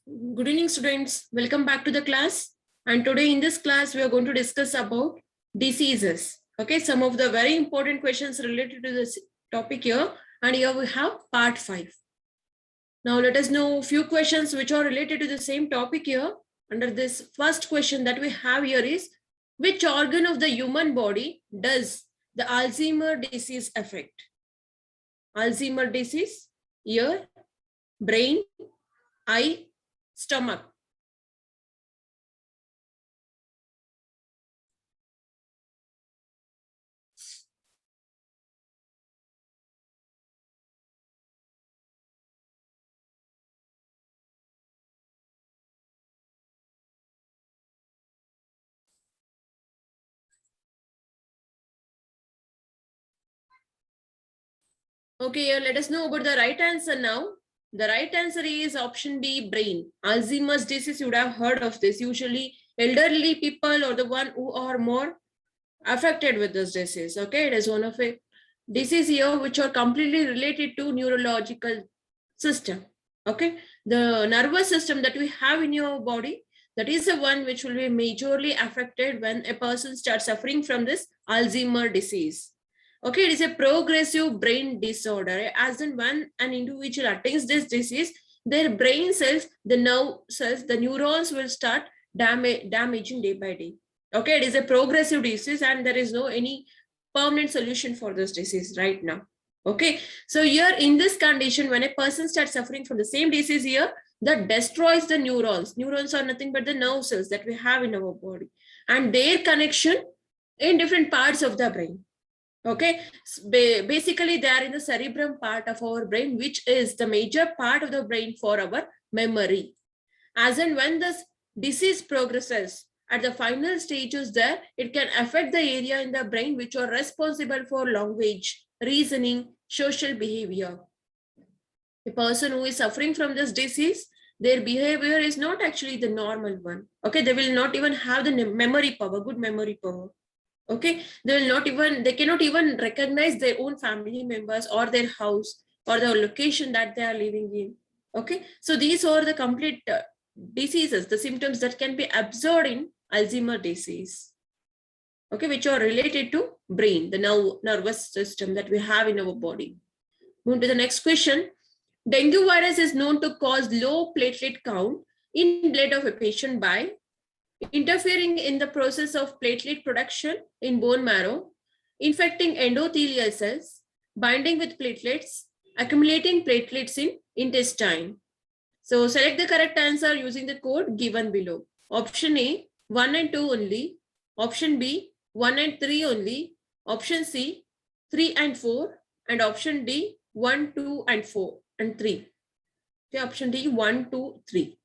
Good evening, students. Welcome back to the class. And today in this class, we are going to discuss about diseases. Okay, some of the very important questions related to this topic here. And here we have part 5. Now let us know a few questions which are related to the same topic here. Under this first question that we have here is, which organ of the human body does the Alzheimer's disease affect? Alzheimer's disease, ear, brain, eye, stomach. Okay, let us know about the right answer now. The right answer is option B, brain. Alzheimer's disease, you would have heard of this. Usually elderly people or the one who are more affected with this disease. Okay, it is one of a disease here which are completely related to neurological system. Okay, the nervous system that we have in your body, that is the one which will be majorly affected when a person starts suffering from this Alzheimer's disease. Okay, it is a progressive brain disorder. As in when an individual attains this disease, their brain cells, the nerve cells, the neurons will start damaging day by day. Okay, it is a progressive disease and there is no any permanent solution for this disease right now. Okay, so here in this condition, when a person starts suffering from the same disease here, that destroys the neurons. Neurons are nothing but the nerve cells that we have in our body and their connection in different parts of the brain. Okay, basically they are in the cerebrum part of our brain, which is the major part of the brain for our memory. As and when this disease progresses at the final stages there, it can affect the area in the brain which are responsible for language, reasoning, social behavior. A person who is suffering from this disease, their behavior is not actually the normal one. Okay, they will not even have the memory power, good memory power. Okay, they cannot even recognize their own family members or their house or the location that they are living in. Okay, so these are the complete diseases, the symptoms that can be observed in Alzheimer's disease. Okay, which are related to brain, the nervous system that we have in our body. Move to the next question. Dengue virus is known to cause low platelet count in blood of a patient by interfering in the process of platelet production in bone marrow, infecting endothelial cells, binding with platelets, accumulating platelets in intestine. So select the correct answer using the code given below. Option A, 1 and 2 only. Option B, 1 and 3 only. Option C, 3 and 4. And option D, 1, 2 and 4 and 3. Okay, option D, 1, 2, 3.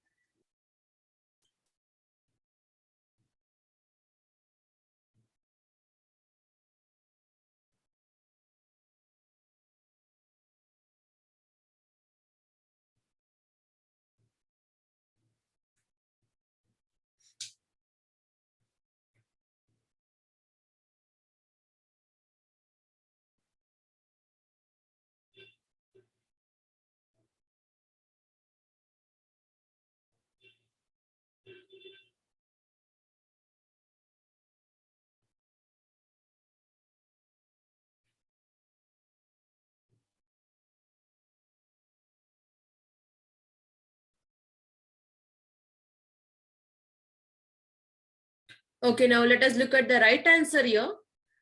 Okay, now let us look at the right answer here.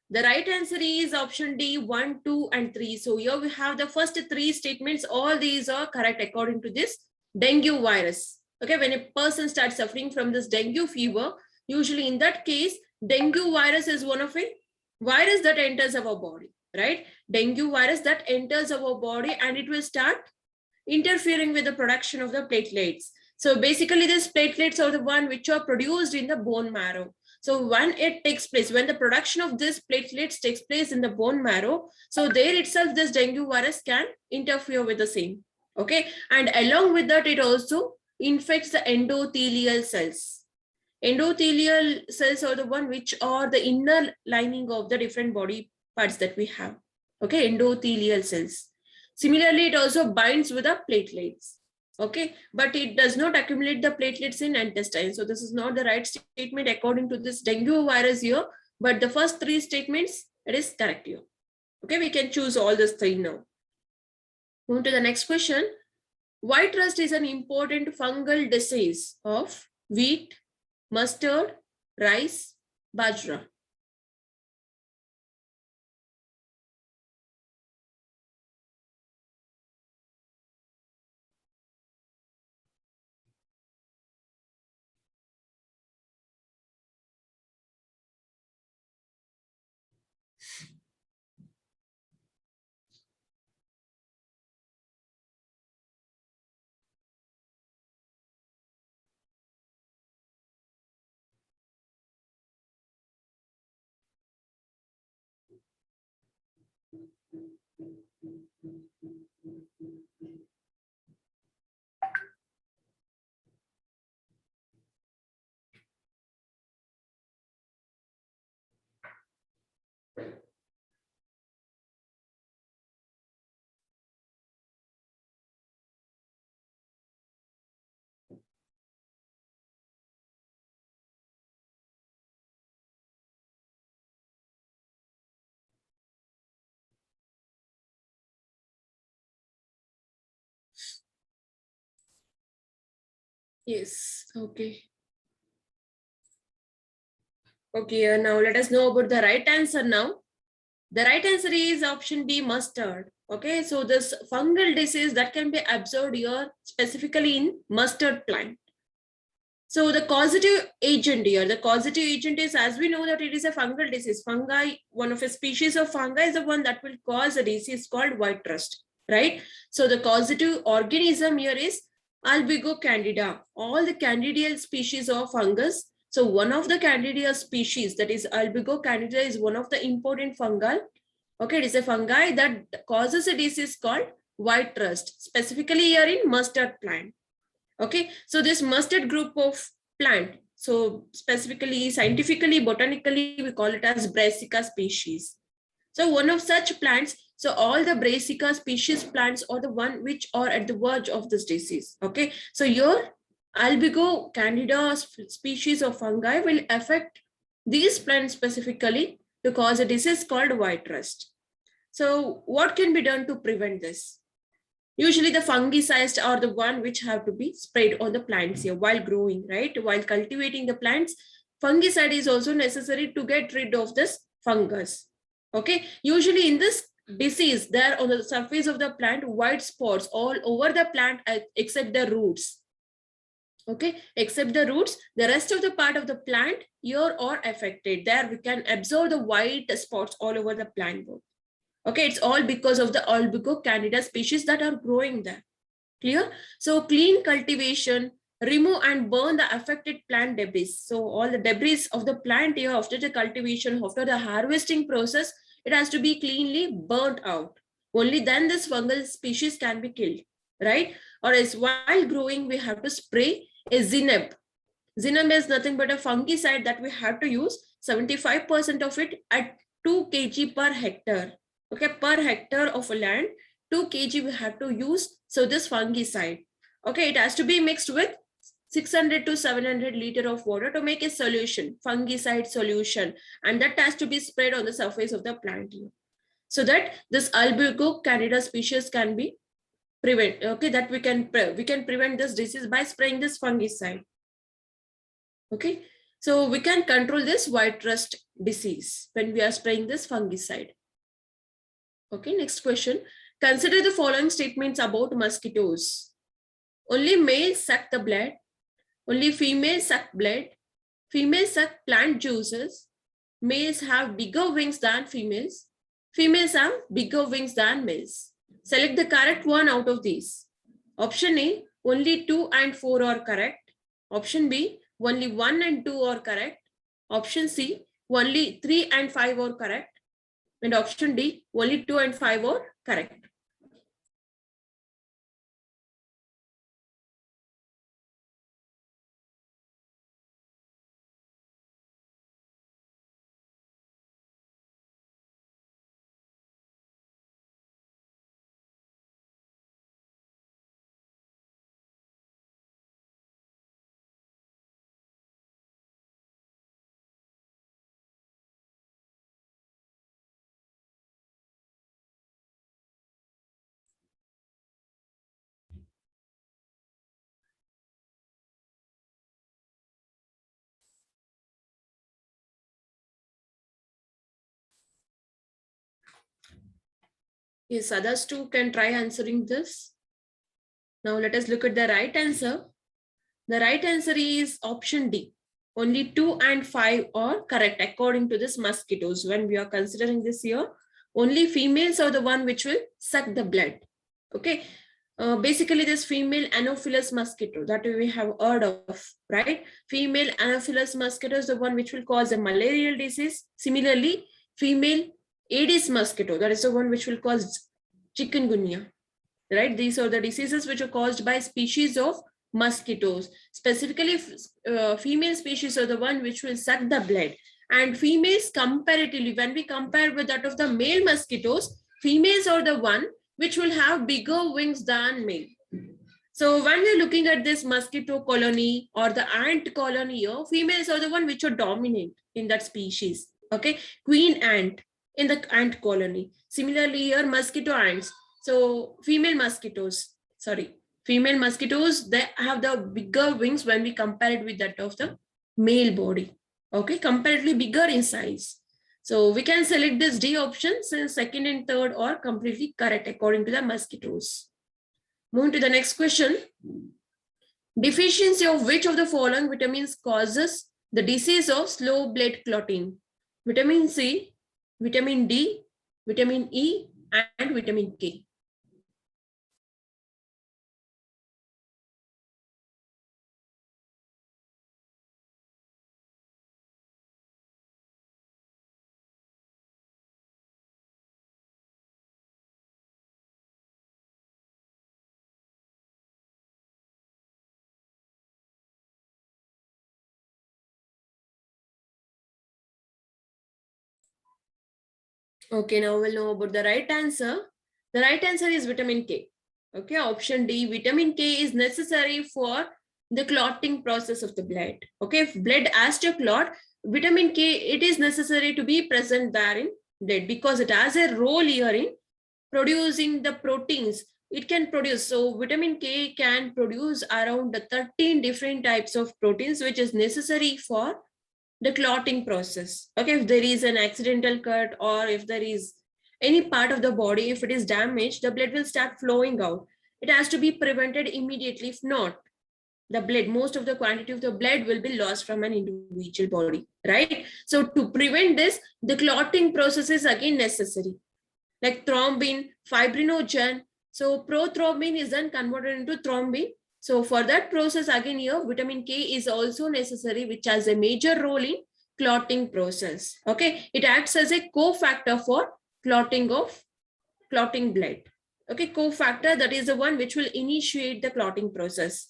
The right answer is option D, 1, 2, and 3. So here we have the first 3 statements. All these are correct according to this dengue virus. Okay, when a person starts suffering from this dengue fever, usually in that case, dengue virus is one of a virus that enters our body, right? Dengue virus that enters our body and it will start interfering with the production of the platelets. So basically these platelets are the one which are produced in the bone marrow. So when it takes place, when the production of this platelets takes place in the bone marrow, so there itself this dengue virus can interfere with the same. Okay, and along with that, it also infects the endothelial cells. Endothelial cells are the one which are the inner lining of the different body parts that we have. Okay, endothelial cells. Similarly, it also binds with the platelets. Okay, but it does not accumulate the platelets in intestine. So this is not the right statement according to this dengue virus here, but the first three statements, it is correct here. Okay, we can choose all these three now. Move to the next question. White rust is an important fungal disease of wheat, mustard, rice, bajra. Yes, okay. Okay, now let us know about the right answer now. The right answer is option B, mustard. Okay, so this fungal disease that can be observed here specifically in mustard plant. So the causative agent here, the causative agent is, as we know that it is a fungal disease. Fungi, one of a species of fungi is the one that will cause a disease called white rust, right? So the causative organism here is Albigo candida. All the candidial species of fungus. So one of the candidial species, that is Albigo candida, is one of the important fungal. Okay, it is a fungi that causes a disease called white rust, specifically here in mustard plant. Okay, so this mustard group of plant, so specifically scientifically botanically we call it as Brassica species. So one of such plants, so all the Brassica species plants are the one which are at the verge of this disease. Okay, so your Albigo candida species of fungi will affect these plants specifically to cause a disease called white rust. So what can be done to prevent this? Usually the fungicides are the one which have to be sprayed on the plants here while growing, right? While cultivating the plants, fungicide is also necessary to get rid of this fungus. Okay, usually in this disease, there on the surface of the plant, white spots all over the plant except the roots. Okay, except the roots, the rest of the part of the plant here are affected. There we can observe the white spots all over the plant. Okay, it's all because of the Albigo candida species that are growing there. Clear? So clean cultivation, remove and burn the affected plant debris. So all the debris of the plant here after the cultivation, after the harvesting process, it has to be cleanly burnt out. Only then this fungal species can be killed, right? Or as while growing, we have to spray a Zineb. Zineb is nothing but a fungicide that we have to use 75% of it at 2 kg per hectare. Okay, per hectare of land, 2 kg we have to use. So this fungicide, okay, it has to be mixed with 600 to 700 liter of water to make a solution, fungicide solution, and that has to be spread on the surface of the plant so that this Albigo candida species can be prevent. Okay, that we can prevent this disease by spraying this fungicide. Okay, so we can control this white rust disease when we are spraying this fungicide. Okay, next question. Consider the following statements about mosquitoes. Only males suck the blood. Only females suck blood. Females suck plant juices. Males have bigger wings than females. Females have bigger wings than males. Select the correct one out of these. Option A, only 2 and 4 are correct. Option B, only 1 and 2 are correct. Option C, only 3 and 5 are correct. And option D, only 2 and 5 are correct. Yes, others too can try answering this. Now let us look at the right answer. The right answer is option D. Only 2 and 5 are correct according to this mosquitoes. When we are considering this here, only females are the one which will suck the blood. Okay. Basically, this female Anopheles mosquito that we have heard of, right? Female Anopheles mosquito is the one which will cause a malarial disease. Similarly, female Aedes mosquito, that is the one which will cause chikungunya, right? These are the diseases which are caused by species of mosquitoes. Specifically, female species are the one which will suck the blood. And females, comparatively, when we compare with that of the male mosquitoes, females are the one which will have bigger wings than male. So when we're looking at this mosquito colony or the ant colony here, females are the one which are dominant in that species. Okay, queen ant in the ant colony. Similarly here, mosquito ants. So female mosquitoes, they have the bigger wings when we compare it with that of the male body. Okay, comparatively bigger in size. So we can select this D option since second and third are completely correct according to the mosquitoes. Moving to the next question. Deficiency of which of the following vitamins causes the disease of slow blood clotting? Vitamin C, vitamin D, vitamin E, and vitamin K. Okay, now we'll know about the right answer. The right answer is vitamin K. Okay, option D, vitamin K is necessary for the clotting process of the blood. Okay, if blood has to clot, vitamin K, it is necessary to be present there in blood because it has a role here in producing the proteins. It can produce, so vitamin K can produce around 13 different types of proteins, which is necessary for the clotting process. Okay, if there is an accidental cut or if there is any part of the body, if it is damaged, the blood will start flowing out. It has to be prevented immediately. If not, the blood, most of the quantity of the blood will be lost from an individual body, right? So to prevent this, the clotting process is again necessary, like thrombin, fibrinogen. So prothrombin is then converted into thrombin. So for that process, again here, vitamin K is also necessary, which has a major role in clotting process. Okay, it acts as a cofactor for clotting blood. Okay, cofactor, that is the one which will initiate the clotting process.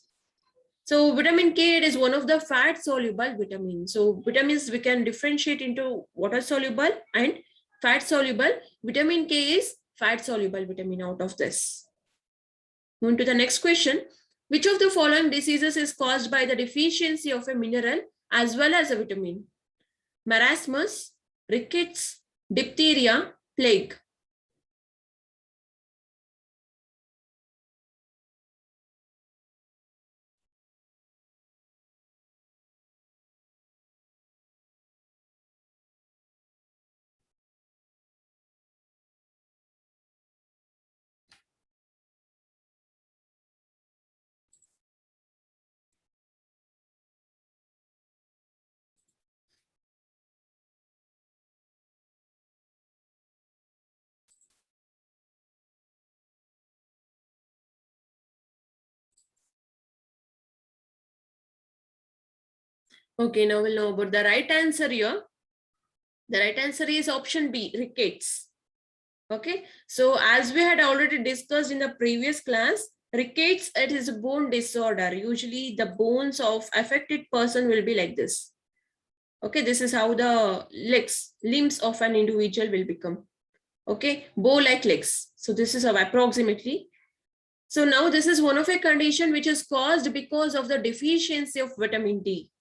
So vitamin K, it is one of the fat soluble vitamins. So vitamins we can differentiate into water soluble and fat soluble. Vitamin K is fat soluble vitamin out of this. Moving to the next question. Which of the following diseases is caused by the deficiency of a mineral as well as a vitamin? Marasmus, rickets, diphtheria, plague. Okay, now we'll know about the right answer here. The right answer is option B, rickets. Okay, so as we had already discussed in the previous class, rickets, it is a bone disorder. Usually the bones of affected person will be like this. Okay, this is how the limbs of an individual will become. Okay, bow-like legs. So this is how approximately. So now this is one of a condition which is caused because of the deficiency of vitamin D.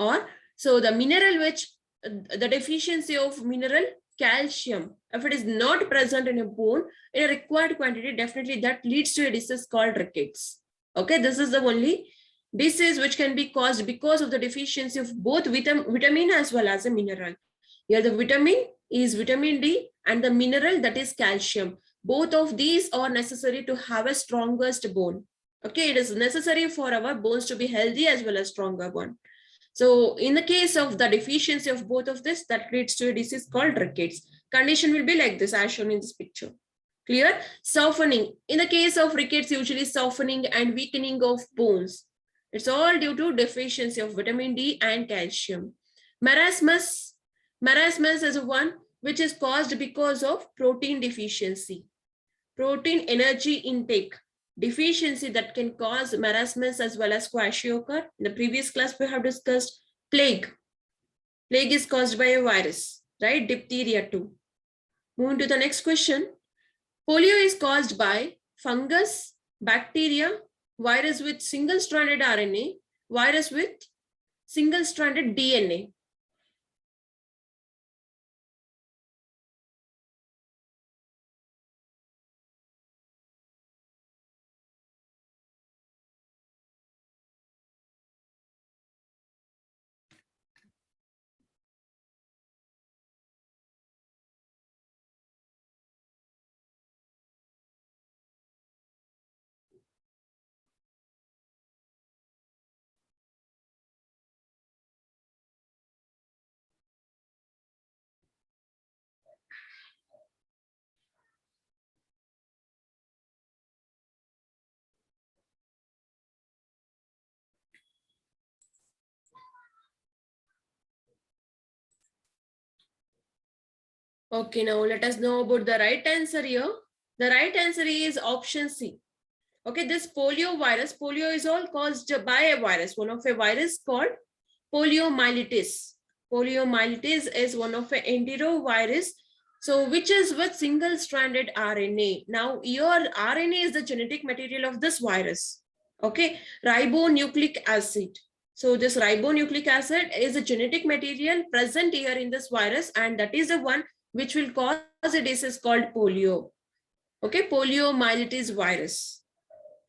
Or so the mineral which, the deficiency of mineral calcium, if it is not present in a bone in a required quantity, definitely that leads to a disease called rickets. Okay, this is the only disease which can be caused because of the deficiency of both vitamin as well as a mineral. Here the vitamin is vitamin D and the mineral, that is calcium. Both of these are necessary to have a strongest bone. Okay, it is necessary for our bones to be healthy as well as stronger one. So in the case of the deficiency of both of this, that leads to a disease called rickets. Condition will be like this as shown in this picture. Clear? Softening. In the case of rickets, usually softening and weakening of bones. It's all due to deficiency of vitamin D and calcium. Marasmus. Marasmus is one which is caused because of protein deficiency. Protein energy intake deficiency that can cause marasmus as well as kwashiorkor. In the previous class, we have discussed plague. Plague is caused by a virus, right? Diphtheria too. Moving to the next question. Polio is caused by fungus, bacteria, virus with single-stranded RNA, virus with single-stranded DNA. Okay, now let us know about the right answer here. The right answer is option C. Okay, this polio virus, polio is all caused by a virus, one of a virus called poliomyelitis. Poliomyelitis is one of a enterovirus, so which is with single-stranded RNA. Now, your RNA is the genetic material of this virus. Okay, ribonucleic acid. So this ribonucleic acid is a genetic material present here in this virus, and that is the one which will cause a disease called polio. Okay, poliomyelitis virus.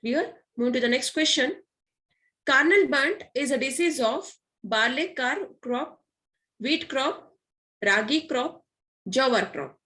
Clear? Move to the next question. Carnal bunt is a disease of barley crop, wheat crop, ragi crop, jowar crop.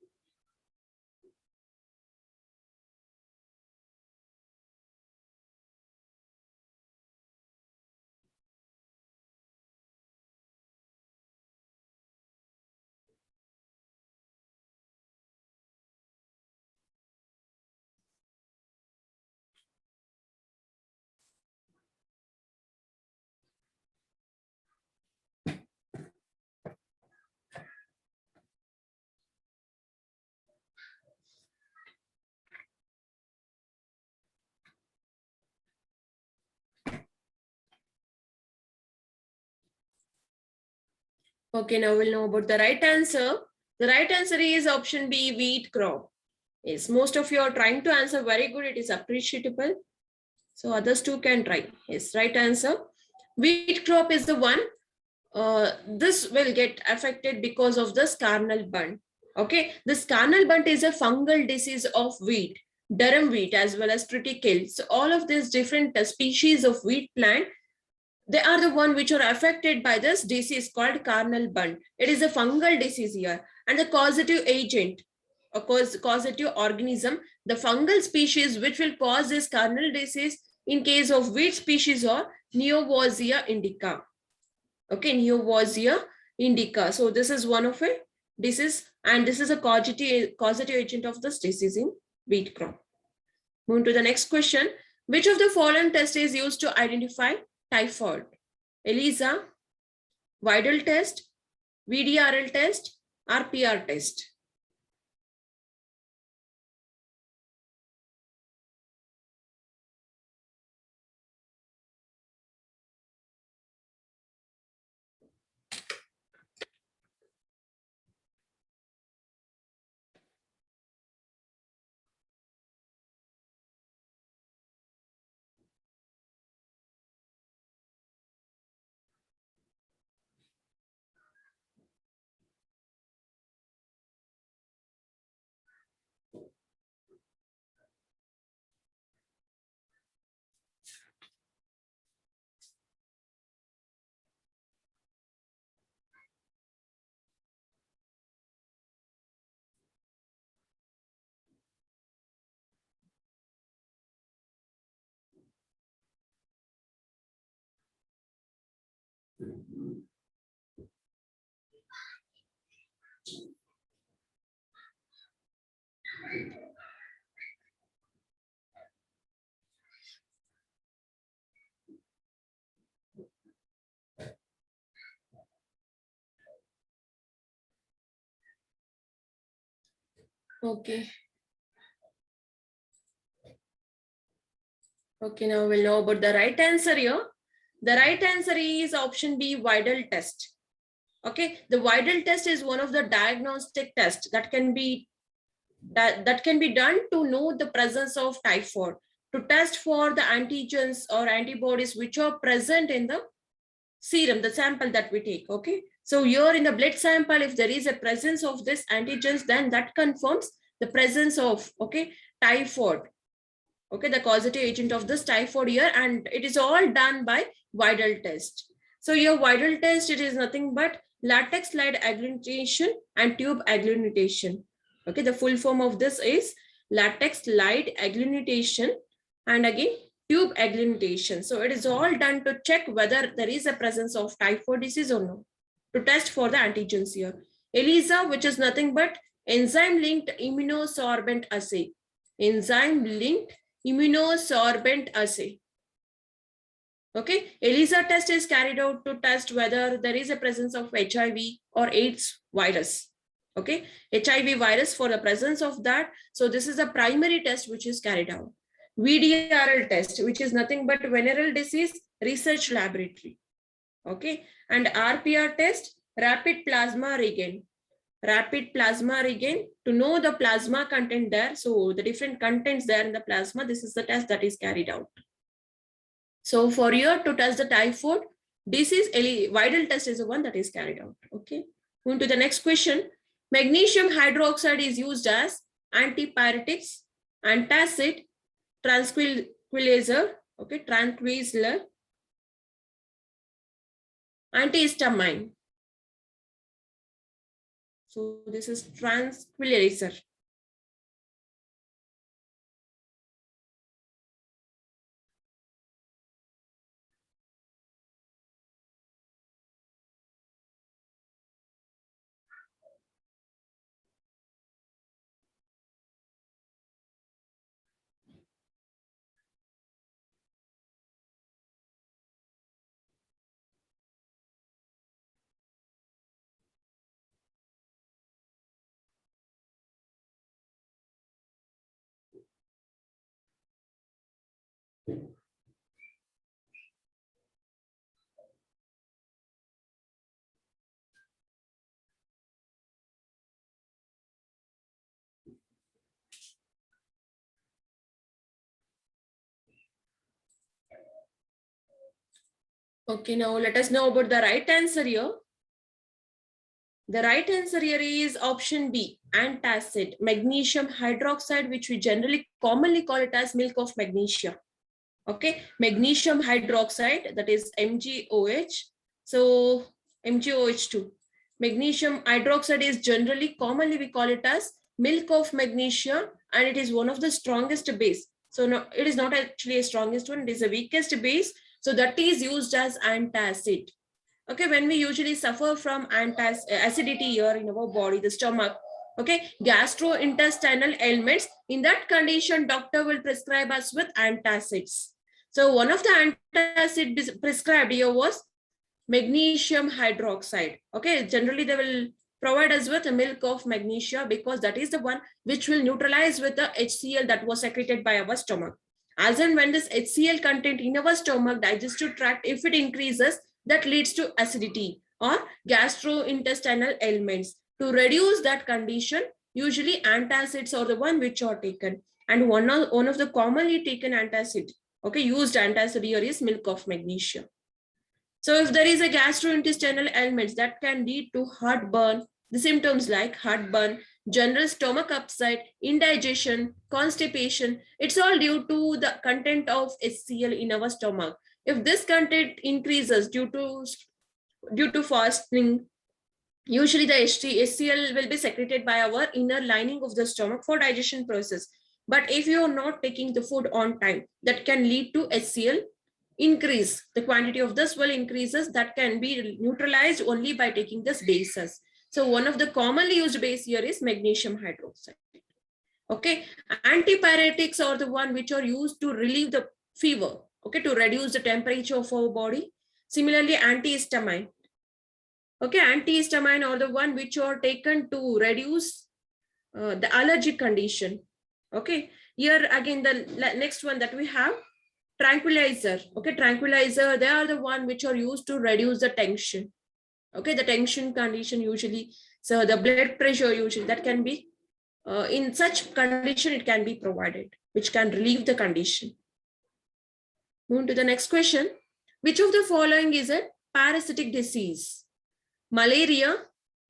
Okay, now we'll know about the right answer. The right answer is option B, wheat crop. Yes, most of you are trying to answer very good. It is appreciable. So others too can try. Yes, right answer. Wheat crop is the one. This will get affected because of the carnal bunt. Okay, this carnal bunt is a fungal disease of wheat, durum wheat as well as triticale. So all of these different species of wheat plant, they are the one which are affected by this disease called carnal bunt. It is a fungal disease here, and the causative agent, of course, causative organism, the fungal species which will cause this carnal disease in case of wheat species or Neovosia indica. Okay, Neovosia indica. So this is one of a disease, and this is a causative agent of this disease in wheat crop. Move to the next question. Which of the following test is used to identify typhoid? ELISA, Vidal test, VDRL test, RPR test. Okay. Okay, now we'll know about the right answer here. The right answer is option B, Widal test. Okay, the Widal test is one of the diagnostic tests that can be done to know the presence of typhoid, to test for the antigens or antibodies which are present in the serum, the sample that we take. Okay, so here in the blood sample, if there is a presence of this antigens, then that confirms the presence of, okay, typhoid. Okay, the causative agent of this typhoid here, and it is all done by Widal test. So your Widal test, it is nothing but latex slide agglutination and tube agglutination. Okay, the full form of this is latex slide agglutination and again tube agglutination. So it is all done to check whether there is a presence of typhoid disease or no, to test for the antigens here. ELISA, which is nothing but enzyme linked immunosorbent assay. Enzyme linked immunosorbent assay. Okay, ELISA test is carried out to test whether there is a presence of HIV or AIDS virus. Okay, HIV virus, for the presence of that. So this is a primary test which is carried out. VDRL test, which is nothing but venereal disease research laboratory. Okay, and RPR test, rapid plasma regain. Rapid plasma regain, to know the plasma content there. So the different contents there in the plasma, this is the test that is carried out. So for you to test the typhoid disease, Widal test is the one that is carried out. Okay, moving to the next question. Magnesium hydroxide is used as antipyretics, antacid, tranquilizer, okay, tranquilizer, antihistamine. So this is tranquilizer. Okay, now let us know about the right answer here. The right answer here is option B, antacid, magnesium hydroxide, which we generally commonly call it as milk of magnesia. Okay, magnesium hydroxide, that is MgOH. So MgOH2. Magnesium hydroxide is generally commonly we call it as milk of magnesia, and it is one of the strongest base. So no, it is not actually a strongest one, it is the weakest base. So that is used as antacid. Okay, when we usually suffer from acidity here in our body, the stomach, okay, gastrointestinal ailments, in that condition, doctor will prescribe us with antacids. So one of the antacid prescribed here was magnesium hydroxide. Okay, generally they will provide us with a milk of magnesia because that is the one which will neutralize with the HCl that was secreted by our stomach. As and when this HCl content in our stomach, digestive tract, if it increases, that leads to acidity or gastrointestinal ailments. To reduce that condition, usually antacids are the one which are taken. And one of the commonly taken antacid, okay, used antacid here is milk of magnesia. So if there is a gastrointestinal ailments, that can lead to heartburn, the symptoms like heartburn, general stomach upset, indigestion, constipation, it's all due to the content of HCl in our stomach. If this content increases due to fasting, usually the HCl will be secreted by our inner lining of the stomach for digestion process. But if you are not taking the food on time, that can lead to HCl increase. The quantity of this will increases, that can be neutralized only by taking this bases. So one of the commonly used base here is magnesium hydroxide. Okay, antipyretics are the one which are used to relieve the fever, okay, to reduce the temperature of our body. Similarly, antihistamine. Okay, antihistamine are the one which are taken to reduce the allergic condition. Okay, here again the next one that we have, tranquilizer. Okay, tranquilizer, they are the one which are used to reduce the tension. Okay, the tension condition usually, so the blood pressure usually, that can be in such condition it can be provided, which can relieve the condition. Move to the next question. Which of the following is a parasitic disease? Malaria,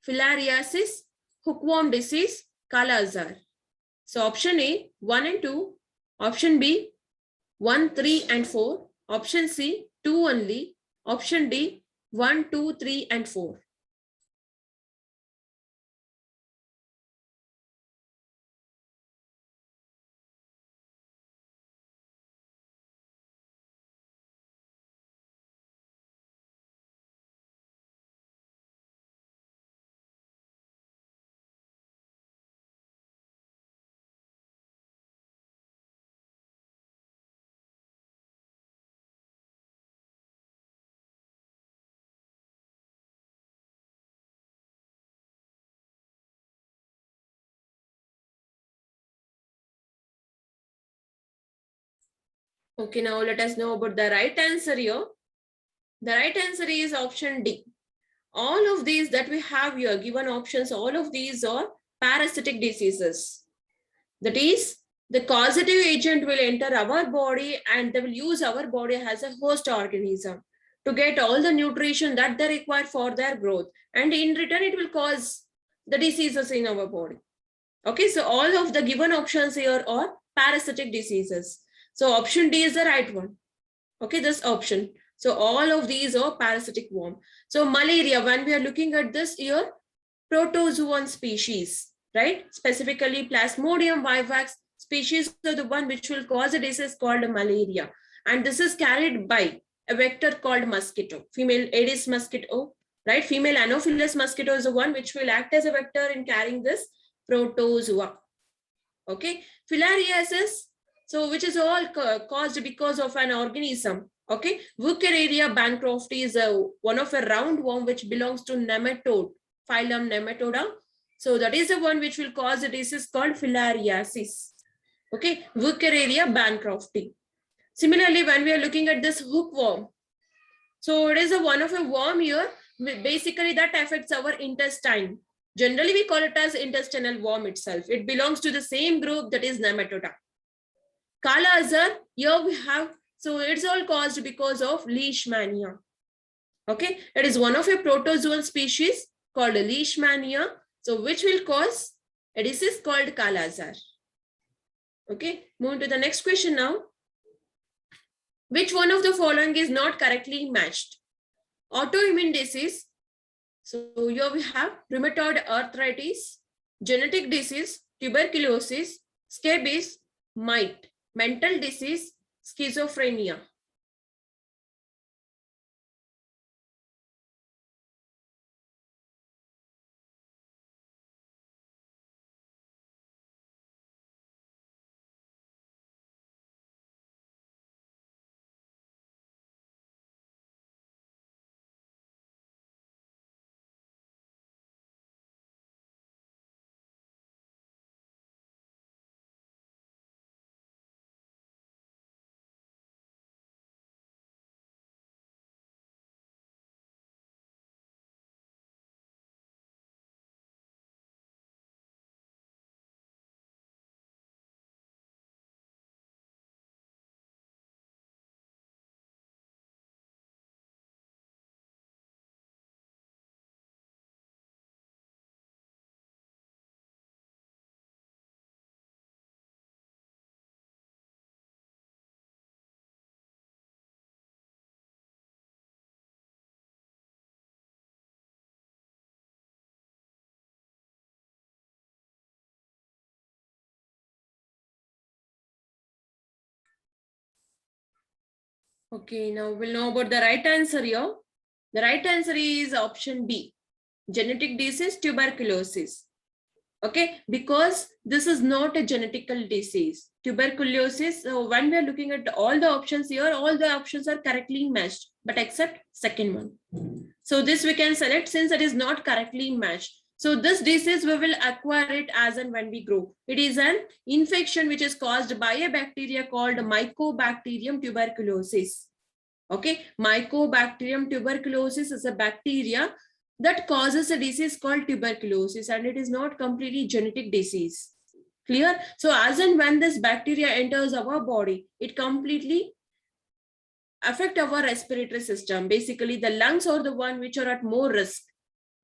filariasis, hookworm disease, Kala Azar. So option A, 1 and 2. Option B, 1, 3 and 4. Option C, 2 only. Option D, 1, 2, 3 and 4. Okay, now let us know about the right answer here. The right answer is option D. All of these that we have here, given options, all of these are parasitic diseases. That is, the causative agent will enter our body and they will use our body as a host organism to get all the nutrition that they require for their growth. And in return, it will cause the diseases in our body. Okay, so all of the given options here are parasitic diseases. So option D is the right one. Okay, this option. So all of these are parasitic worm. So malaria, when we are looking at this here, protozoan species, right? Specifically Plasmodium vivax species are the one which will cause a disease called malaria. And this is carried by a vector called mosquito, female Aedes mosquito, right? Female Anopheles mosquito is the one which will act as a vector in carrying this protozoa. Okay, filariasis, so which is all caused because of an organism. Okay, Wuchereria bancrofti is one of a roundworm which belongs to nematode, phylum Nematoda. So that is the one which will cause a disease called filariasis. Okay, Wuchereria bancrofti. Similarly, when we are looking at this hookworm, so it is a one of a worm here, basically that affects our intestine. Generally, we call it as intestinal worm itself. It belongs to the same group, that is Nematoda. Kala Azar, here we have, so it's all caused because of leishmania. Okay, it is one of a protozoan species called leishmania, so which will cause a disease called Kala Azar. Okay, moving to the next question now. Which one of the following is not correctly matched? Autoimmune disease. So here we have rheumatoid arthritis, genetic disease, tuberculosis, scabies, mite, mental disease, schizophrenia. Okay, now we'll know about the right answer here. The right answer is option B, genetic disease, tuberculosis. Okay, because this is not a genetical disease. Tuberculosis, so when we are looking at all the options here, all the options are correctly matched, but except second one. So this we can select since it is not correctly matched. So this disease, we will acquire it as and when we grow. It is an infection which is caused by a bacteria called Mycobacterium tuberculosis. Okay, Mycobacterium tuberculosis is a bacteria that causes a disease called tuberculosis, and it is not completely genetic disease. Clear? So as and when this bacteria enters our body, it completely affect our respiratory system. Basically, the lungs are the one which are at more risk.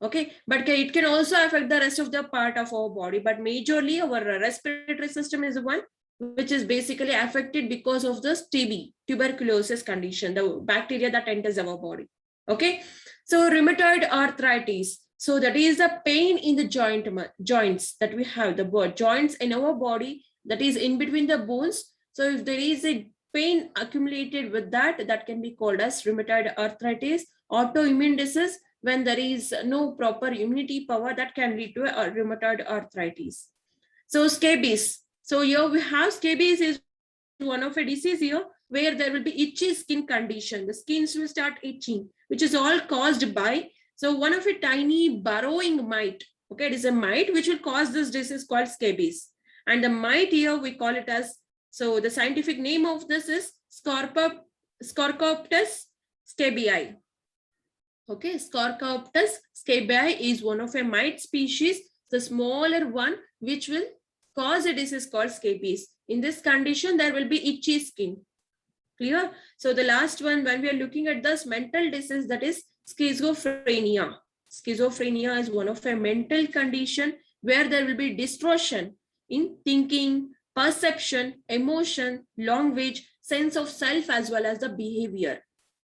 Okay, but it can also affect the rest of the part of our body, but majorly our respiratory system is the one which is basically affected because of this TB, tuberculosis condition, the bacteria that enters our body. Okay, so rheumatoid arthritis. So that is the pain in the joints that we have, the joints in our body that is in between the bones. So if there is a pain accumulated with that, that can be called as rheumatoid arthritis. Autoimmune disease, when there is no proper immunity power, that can lead to a rheumatoid arthritis. So scabies. So here we have scabies is one of a disease here where there will be itchy skin condition. The skins will start itching, which is all caused by, so one of a tiny burrowing mite. Okay, it is a mite which will cause this disease called scabies. And the mite here we call it as, so the scientific name of this is Scorcoptes scabii. Okay, Scorcoptes scabii is one of a mite species, the smaller one, which will cause a disease called scabies. In this condition, there will be itchy skin. Clear? So the last one, when we are looking at this mental disease, that is schizophrenia. Schizophrenia is one of a mental condition where there will be distortion in thinking, perception, emotion, language, sense of self, as well as the behavior.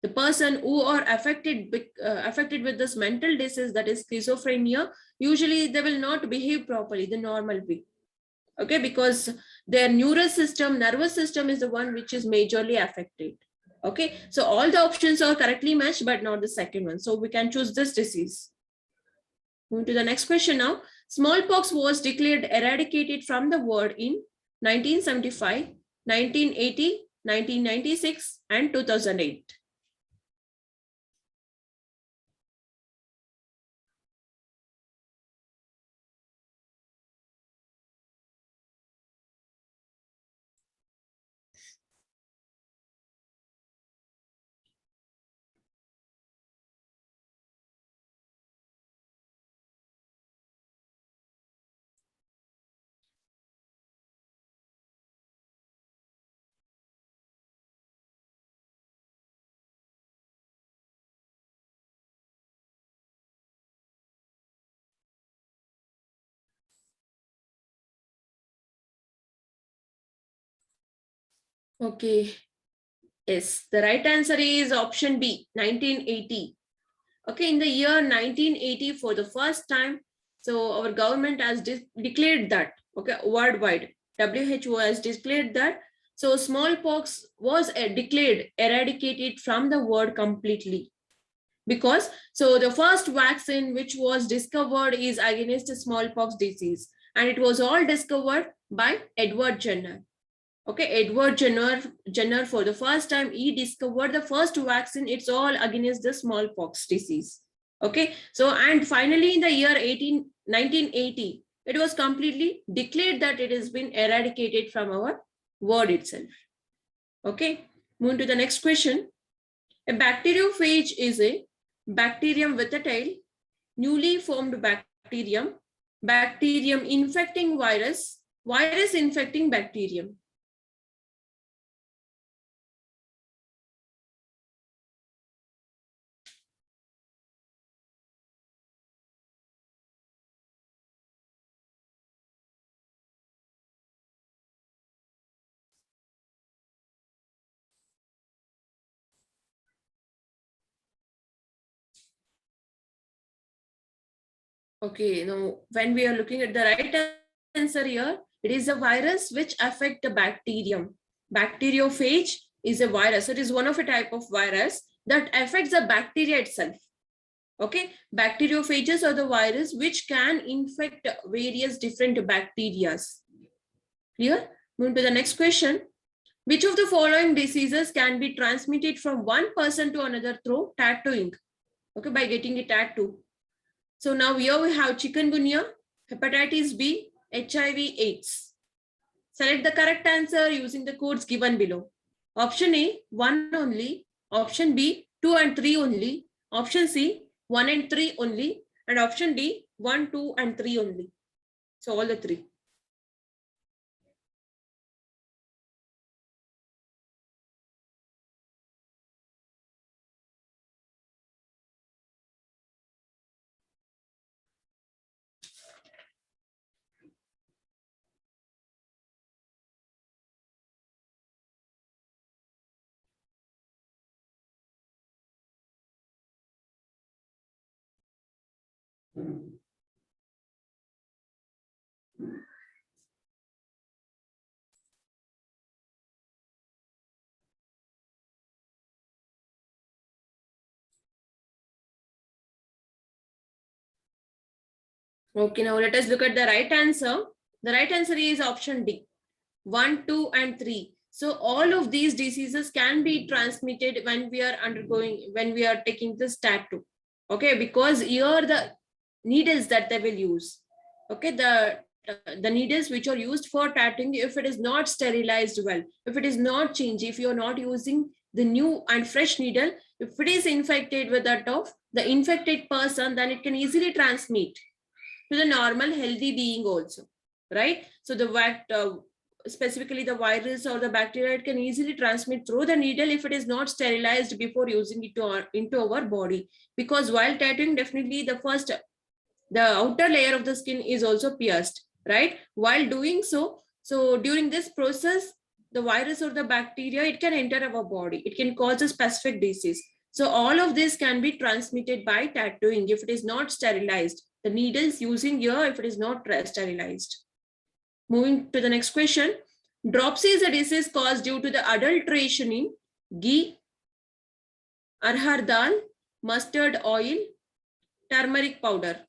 The person who are affected with this mental disease, that is schizophrenia, usually they will not behave properly the normal way. Okay, because their nervous system is the one which is majorly affected. Okay, so all the options are correctly matched, but not the second one. So we can choose this disease. Moving to the next question now. Smallpox was declared eradicated from the world in 1975, 1980, 1996, and 2008. Okay, yes, the right answer is option B, 1980. Okay, in the year 1980, for the first time, so our government has declared that, okay, worldwide, WHO has declared that, so smallpox was declared eradicated from the world completely. Because, so the first vaccine which was discovered is against smallpox disease, and it was all discovered by Edward Jenner. Okay, Edward Jenner, for the first time, he discovered the first vaccine. It's all against the smallpox disease. Okay, so and finally in the year 1980, it was completely declared that it has been eradicated from our world itself. Okay, moving to the next question. A bacteriophage is a bacterium with a tail, newly formed bacterium, bacterium infecting virus, virus infecting bacterium. Okay, now when we are looking at the right answer here, it is a virus which affect the bacterium. Bacteriophage is a virus. It is one of a type of virus that affects the bacteria itself. Okay, bacteriophages are the virus which can infect various different bacteria. Clear? Moving to the next question. Which of the following diseases can be transmitted from one person to another through tattooing? Okay, by getting a tattoo. So now here we have chikungunya, hepatitis B, HIV/AIDS. Select the correct answer using the codes given below. Option A, 1 only. Option B, 2 and 3 only. Option C, 1 and 3 only. And option D, 1, 2 and 3 only. So all the three. Okay, now let us look at the right answer. The right answer is option D, 1, 2, and 3. So all of these diseases can be transmitted when we are taking this tattoo. Okay, because here the needles that they will use. Okay, the needles which are used for tattooing, if it is not sterilized well, if it is not changed, if you're not using the new and fresh needle, if it is infected with that of the infected person, then it can easily transmit to the normal healthy being also, right? So specifically the virus or the bacteria, it can easily transmit through the needle if it is not sterilized before using it into our body. Because while tattooing, definitely the outer layer of the skin is also pierced, right? While doing so, so during this process, the virus or the bacteria, it can enter our body. It can cause a specific disease. So all of this can be transmitted by tattooing if it is not sterilized. The needles using here, if it is not sterilized. Moving to the next question. Dropsy is a disease caused due to the adulteration in ghee, arhar dal, mustard oil, turmeric powder.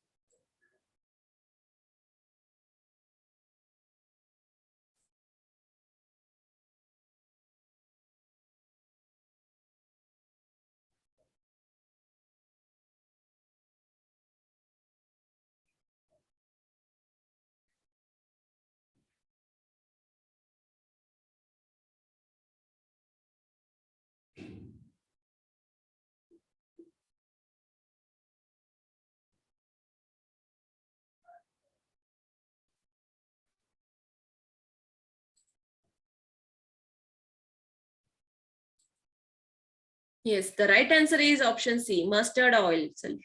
Yes, the right answer is option C, mustard oil itself.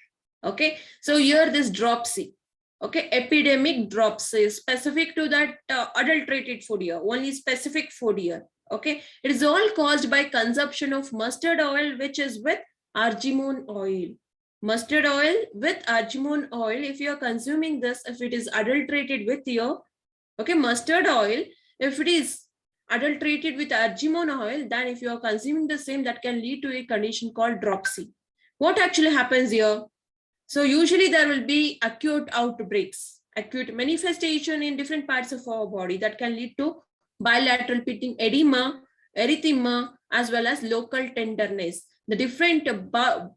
Okay, so here this dropsy, okay, epidemic dropsy is specific to that adulterated food here, only specific food here. Okay, it is all caused by consumption of mustard oil, which is with argemone oil. Mustard oil with argemone oil, if you are consuming this, if it is adulterated with your, okay, mustard oil, if it is adulterated with argemone oil, then if you are consuming the same, that can lead to a condition called dropsy. What actually happens here? So usually there will be acute outbreaks, acute manifestation in different parts of our body that can lead to bilateral pitting edema, erythema, as well as local tenderness. The different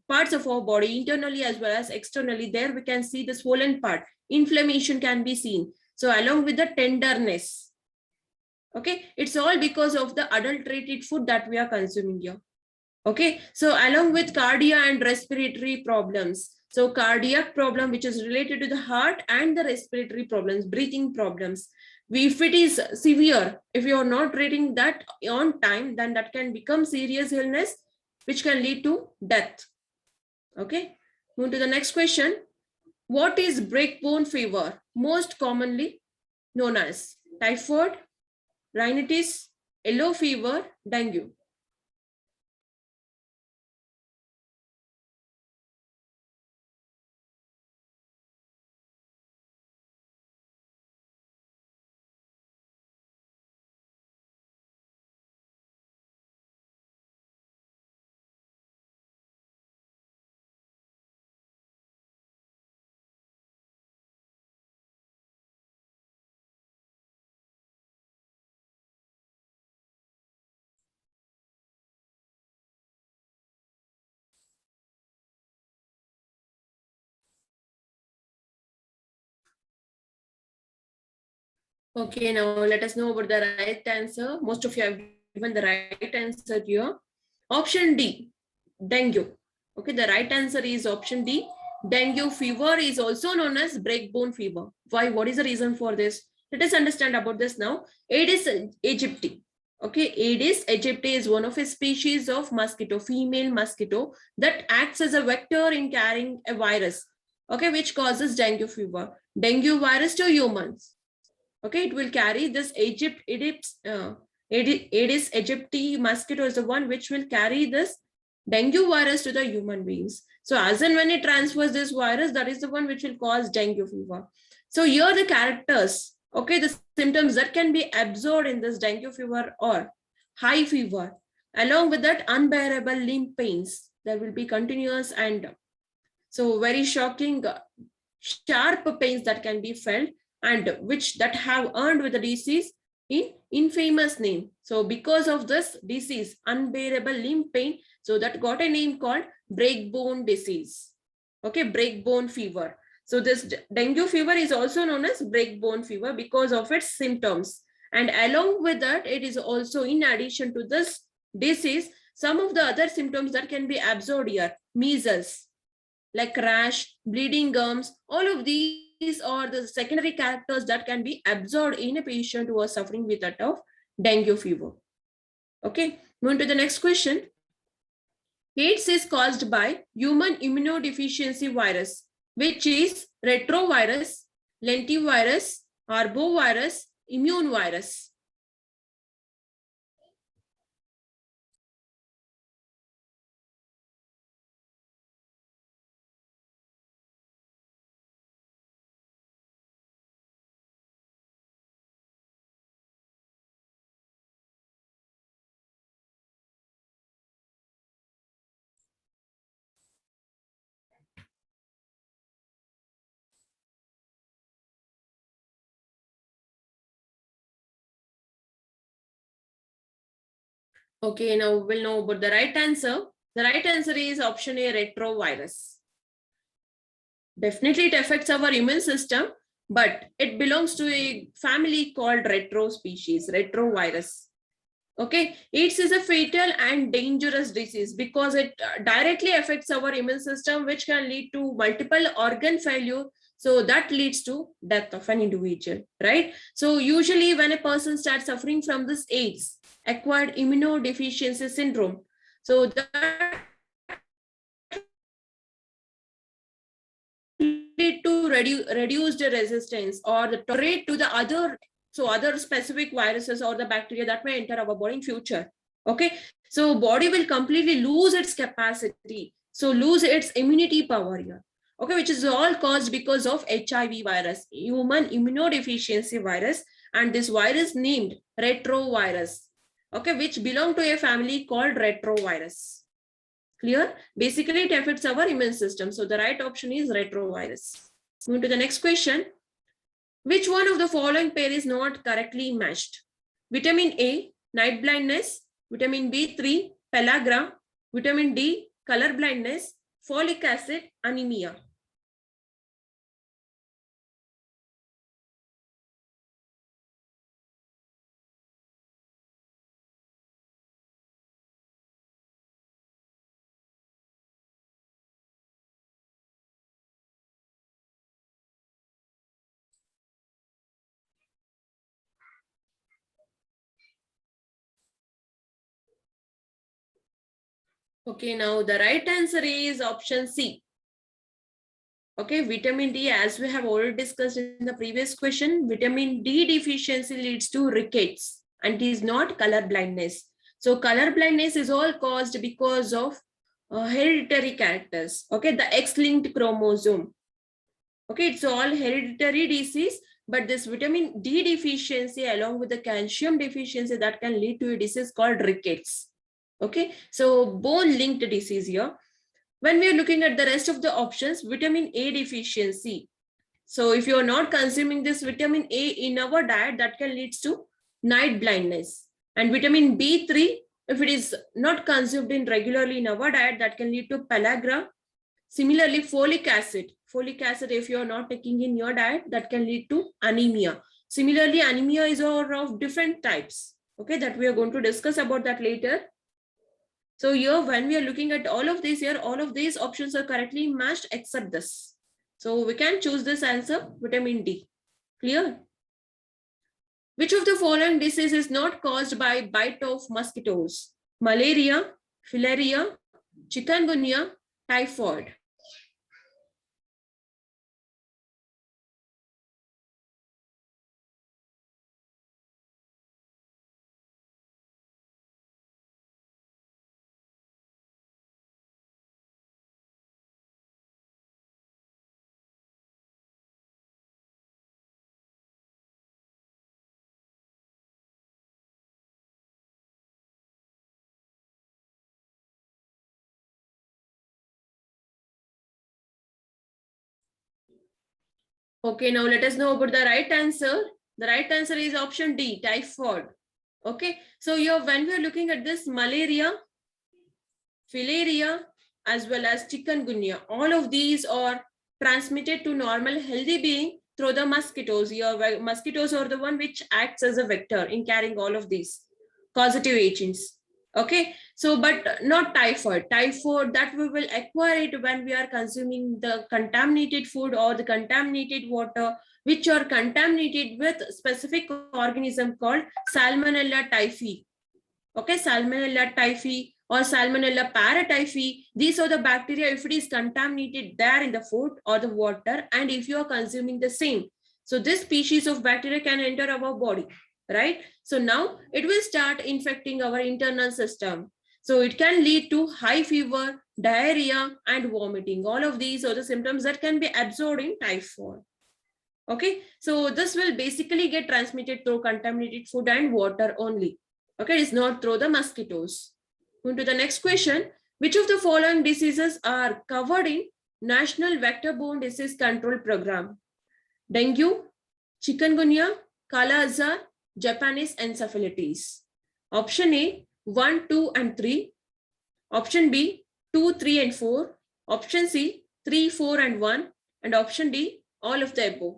parts of our body, internally as well as externally, there we can see the swollen part. Inflammation can be seen. So along with the tenderness, okay, it's all because of the adulterated food that we are consuming here. Okay, so along with cardiac and respiratory problems. So cardiac problem, which is related to the heart, and the respiratory problems, breathing problems. If it is severe, if you are not treating that on time, then that can become serious illness, which can lead to death. Okay, move to the next question. What is breakbone fever? Most commonly known as typhoid, rhinitis, yellow fever, dengue. Okay, now let us know about the right answer. Most of you have given the right answer here. Option D, dengue. Okay, the right answer is option D. Dengue fever is also known as breakbone fever. Why? What is the reason for this? Let us understand about this now. Aedes aegypti. Okay, Aedes aegypti is one of a species of mosquito, female mosquito, that acts as a vector in carrying a virus. Okay, which causes dengue fever. Dengue virus to humans. Okay, it will carry this Aedes aegypti mosquito is the one which will carry this dengue virus to the human beings. So as and when it transfers this virus, that is the one which will cause dengue fever. So here are the characters, okay, the symptoms that can be absorbed in this dengue fever or high fever. Along with that, unbearable limb pains. There will be continuous and so very shocking, sharp pains that can be felt and which that have earned with the disease in infamous name. So because of this disease, unbearable limb pain, so that got a name called breakbone disease. Okay, breakbone fever. So this dengue fever is also known as breakbone fever because of its symptoms. And along with that, it is also in addition to this disease, some of the other symptoms that can be absorbed here, measles, like rash, bleeding gums, all of these are the secondary characters that can be absorbed in a patient who are suffering with that of dengue fever. Okay, moving to the next question. AIDS is caused by human immunodeficiency virus, which is retrovirus, lentivirus, arbovirus, immune virus. Okay, now we'll know about the right answer. The right answer is option A, retrovirus. Definitely it affects our immune system, but it belongs to a family called retro species, retrovirus. Okay, AIDS is a fatal and dangerous disease because it directly affects our immune system, which can lead to multiple organ failure. So that leads to death of an individual, right? So usually when a person starts suffering from this AIDS, acquired immunodeficiency syndrome, so that lead to reduced resistance or the tolerate to the other specific viruses or the bacteria that may enter our body in future. Okay, so body will completely lose its capacity, so lose its immunity power here. Okay, which is all caused because of HIV virus, human immunodeficiency virus, and this virus named retrovirus. Okay, which belong to a family called retrovirus. Clear? Basically, it affects our immune system. So the right option is retrovirus. Moving to the next question. Which one of the following pair is not correctly matched? Vitamin A, night blindness. Vitamin B3, pellagra. Vitamin D, color blindness. Folic acid, anemia. Okay, now the right answer is option C. Okay, vitamin D, as we have already discussed in the previous question, vitamin D deficiency leads to rickets and it is not color blindness. So color blindness is all caused because of hereditary characters. Okay, the X-linked chromosome. Okay, it's all hereditary disease, but this vitamin D deficiency along with the calcium deficiency that can lead to a disease called rickets. Okay, so bone linked disease here. When we are looking at the rest of the options, vitamin A deficiency. So if you are not consuming this vitamin A in our diet, that can lead to night blindness. And vitamin B3, if it is not consumed in regularly in our diet, that can lead to pellagra. Similarly, folic acid. Folic acid, if you are not taking in your diet, that can lead to anemia. Similarly, anemia is of different types. Okay, that we are going to discuss about that later. So here, when we are looking at all of these here, all of these options are correctly matched except this. So we can choose this answer, vitamin D. Clear? Which of the following disease is not caused by bite of mosquitoes? Malaria, filaria, chikungunya, typhoid. Okay, now let us know about the right answer. The right answer is option D, typhoid. Okay, so here when we are looking at this malaria, filaria, as well as chikungunya, all of these are transmitted to normal healthy being through the mosquitoes. Here, mosquitoes are the one which acts as a vector in carrying all of these causative agents. Okay, so but not typhoid. Typhoid that we will acquire it when we are consuming the contaminated food or the contaminated water, which are contaminated with specific organism called Salmonella typhi. Okay, Salmonella typhi or Salmonella paratyphi. These are the bacteria if it is contaminated there in the food or the water, and if you are consuming the same. So this species of bacteria can enter our body, right? So now it will start infecting our internal system. So it can lead to high fever, diarrhea, and vomiting. All of these are the symptoms that can be absorbed in typhoid. Okay, so this will basically get transmitted through contaminated food and water only. Okay, it's not through the mosquitoes. Going to the next question. Which of the following diseases are covered in National Vector-Borne Disease Control Program? Dengue, chikungunya, Kala Azar, Japanese encephalitis. Option A, 1, 2, and 3. Option B, 2, 3, and 4. Option C, 3, 4, and 1. And option D, all of the above.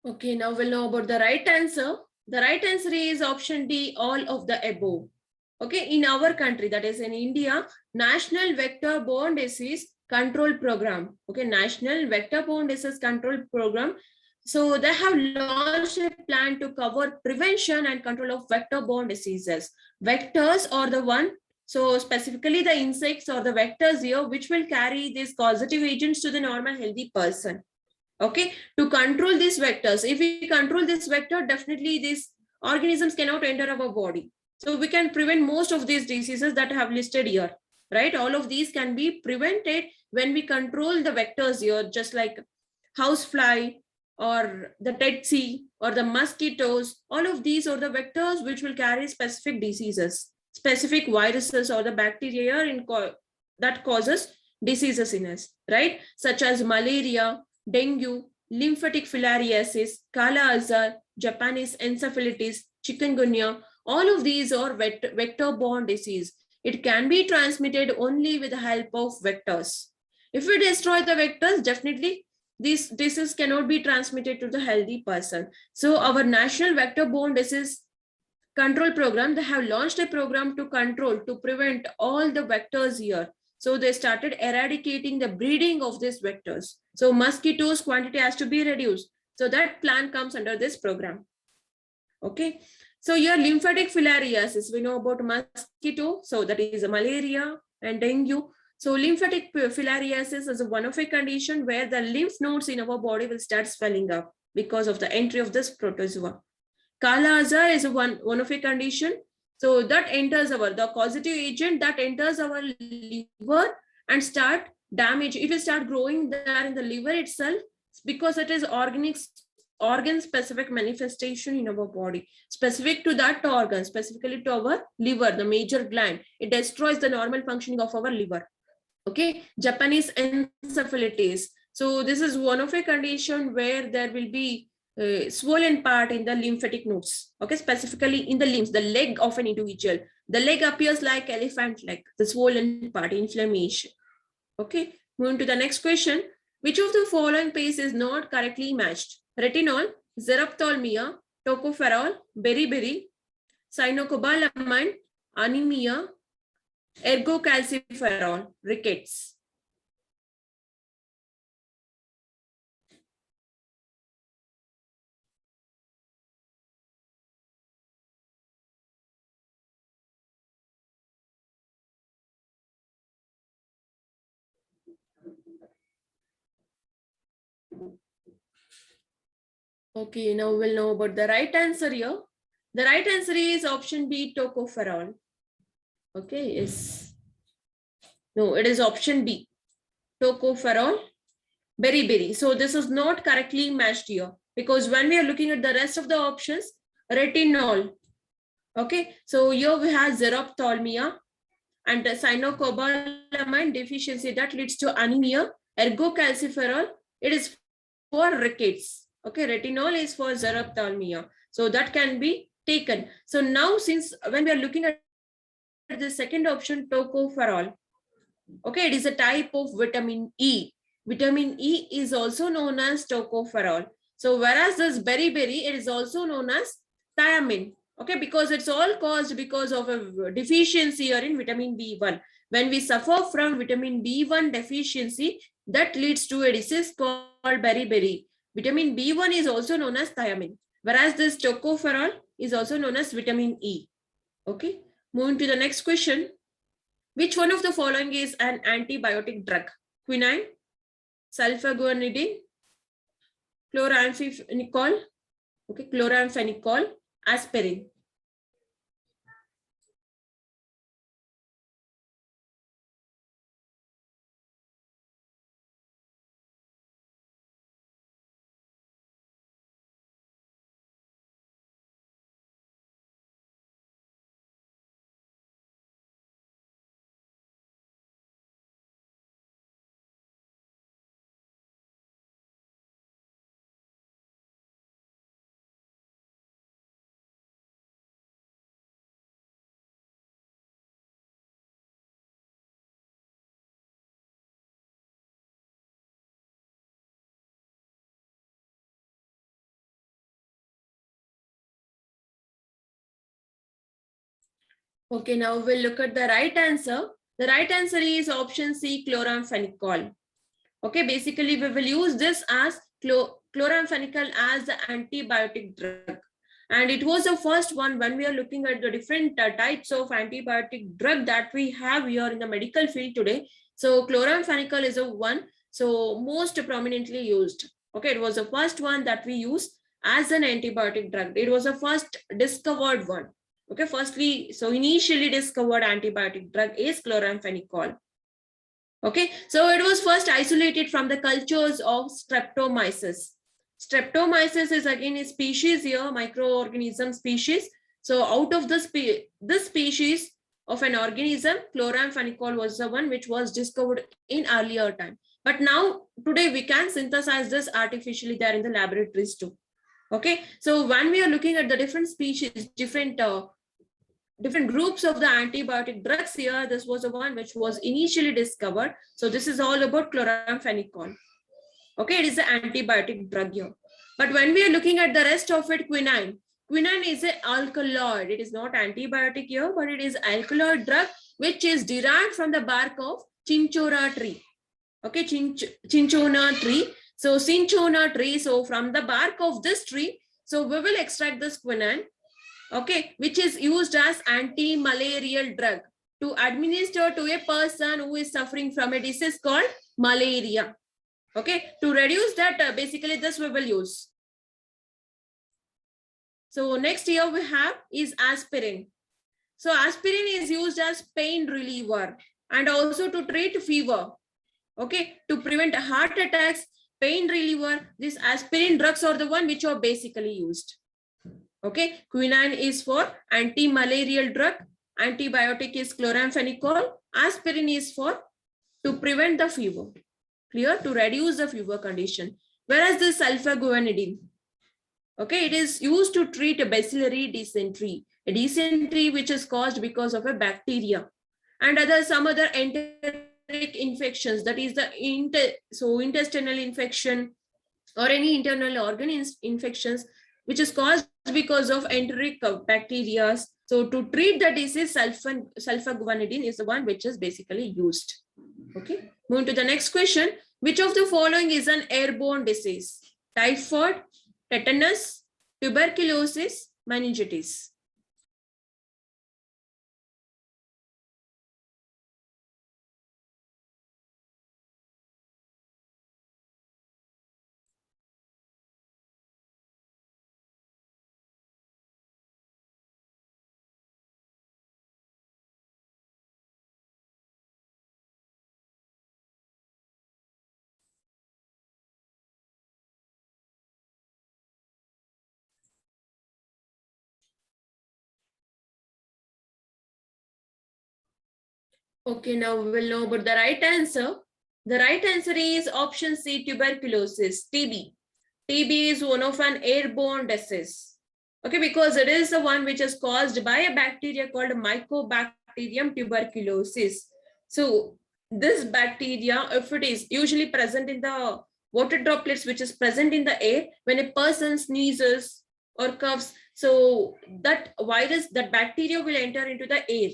Okay, now we'll know about the right answer. The right answer is option D, all of the above. Okay, in our country, that is in India, National Vector-Borne Disease Control Program. Okay, National Vector-Borne Disease Control Program. So they have launched a plan to cover prevention and control of vector-borne diseases. Vectors are the one, so specifically the insects or the vectors here, which will carry these causative agents to the normal healthy person. Okay, to control these vectors, if we control this vector, definitely these organisms cannot enter our body. So we can prevent most of these diseases that I have listed here, right? All of these can be prevented when we control the vectors here, just like housefly or the tsetse or the mosquitoes. All of these are the vectors which will carry specific diseases, specific viruses or the bacteria that causes diseases in us, right? Such as malaria, dengue, lymphatic filariasis, Kala Azar, Japanese encephalitis, chikungunya. All of these are vector-borne disease. It can be transmitted only with the help of vectors. If we destroy the vectors, definitely this disease cannot be transmitted to the healthy person. So our National Vector-Borne Disease Control Program, they have launched a program to control, to prevent all the vectors here. So they started eradicating the breeding of these vectors. So mosquitoes quantity has to be reduced. So that plan comes under this program. Okay. So here lymphatic filariasis, we know about mosquito. So that is malaria and dengue. So lymphatic filariasis is one of a condition where the lymph nodes in our body will start swelling up because of the entry of this protozoa. Kala azar is one of a condition. So that enters the causative agent that enters our liver and start damage. It will start growing there in the liver itself because it is organ specific manifestation in our body, specific to that organ, specifically to our liver, the major gland. It destroys the normal functioning of our liver. Okay, Japanese encephalitis. So this is one of a condition where there will be swollen part in the lymphatic nodes. Okay, specifically in the limbs, the leg of an individual. The leg appears like elephant leg, the swollen part, inflammation. Okay, moving to the next question. Which of the following pace is not correctly matched? Retinol, xerophthalmia, tocopherol, beriberi, cyanocobalamin, anemia, ergocalciferol, rickets. Okay, now we'll know about the right answer here. The right answer is option B, tocopherol. Okay, yes. No, it is option B, tocopherol, beriberi. So this is not correctly matched here because when we are looking at the rest of the options, retinol. Okay, so here we have xerophthalmia and cyanocobalamin deficiency that leads to anemia. Ergocalciferol, it is for rickets. Okay, retinol is for xerophthalmia. So that can be taken. So now since when we are looking at the second option, tocopherol, okay, it is a type of vitamin E. Vitamin E is also known as tocopherol. So whereas this beriberi, it is also known as thiamine. Okay, because it's all caused because of a deficiency here in vitamin B1. When we suffer from vitamin B1 deficiency, that leads to a disease called beriberi. Vitamin B1 is also known as thiamine, whereas this tocopherol is also known as vitamin E. Okay, moving to the next question. Which one of the following is an antibiotic drug? Quinine, sulfaguanidine, chloramphenicol, okay, chloramphenicol, aspirin. Okay, now we'll look at the right answer. The right answer is option C, chloramphenicol. Okay, basically we will use this as chloramphenicol as the antibiotic drug. And it was the first one when we are looking at the different types of antibiotic drug that we have here in the medical field today. So chloramphenicol is a one, so most prominently used. Okay, it was the first one that we use as an antibiotic drug. It was the first discovered one. Okay, firstly, so initially discovered antibiotic drug is chloramphenicol. Okay, so it was first isolated from the cultures of Streptomyces. Streptomyces is again a species here, microorganism species. So out of this species of an organism, chloramphenicol was the one which was discovered in earlier time. But now today we can synthesize this artificially there in the laboratories too. Okay, so when we are looking at the different species, different groups of the antibiotic drugs here, this was the one which was initially discovered. So this is all about chloramphenicol. Okay, it is an antibiotic drug here. But when we are looking at the rest of it, quinine is an alkaloid. It is not antibiotic here, but it is alkaloid drug which is derived from the bark of cinchona tree. Okay, cinchona tree. So cinchona tree, so from the bark of this tree, so we will extract this quinine, okay, which is used as anti-malarial drug. to administer to a person who is suffering from a disease called malaria. Okay, to reduce that, basically this we will use. So next here we have is aspirin. So aspirin is used as pain reliever and also to treat fever. Okay, to prevent heart attacks, pain reliever, these aspirin drugs are the one which are basically used. Okay, quinine is for anti-malarial drug, antibiotic is chloramphenicol, aspirin is for to prevent the fever, clear, to reduce the fever condition. Whereas the sulfaguanidine, okay, it is used to treat a bacillary dysentery, a dysentery which is caused because of a bacteria and some other enteric infections, that is the intestinal infection or any internal organ infections which is caused because of enteric bacteria. So to treat the disease, sulfaguanidine is the one which is basically used. Okay, moving to the next question. Which of the following is an airborne disease? Typhoid, tetanus, tuberculosis, meningitis. Okay, now we will know about the right answer. The right answer is option C, tuberculosis, TB. TB is one of an airborne disease. Okay, because it is the one which is caused by a bacteria called Mycobacterium tuberculosis. So this bacteria, if it is usually present in the water droplets which is present in the air, when a person sneezes or coughs, so that virus, that bacteria will enter into the air.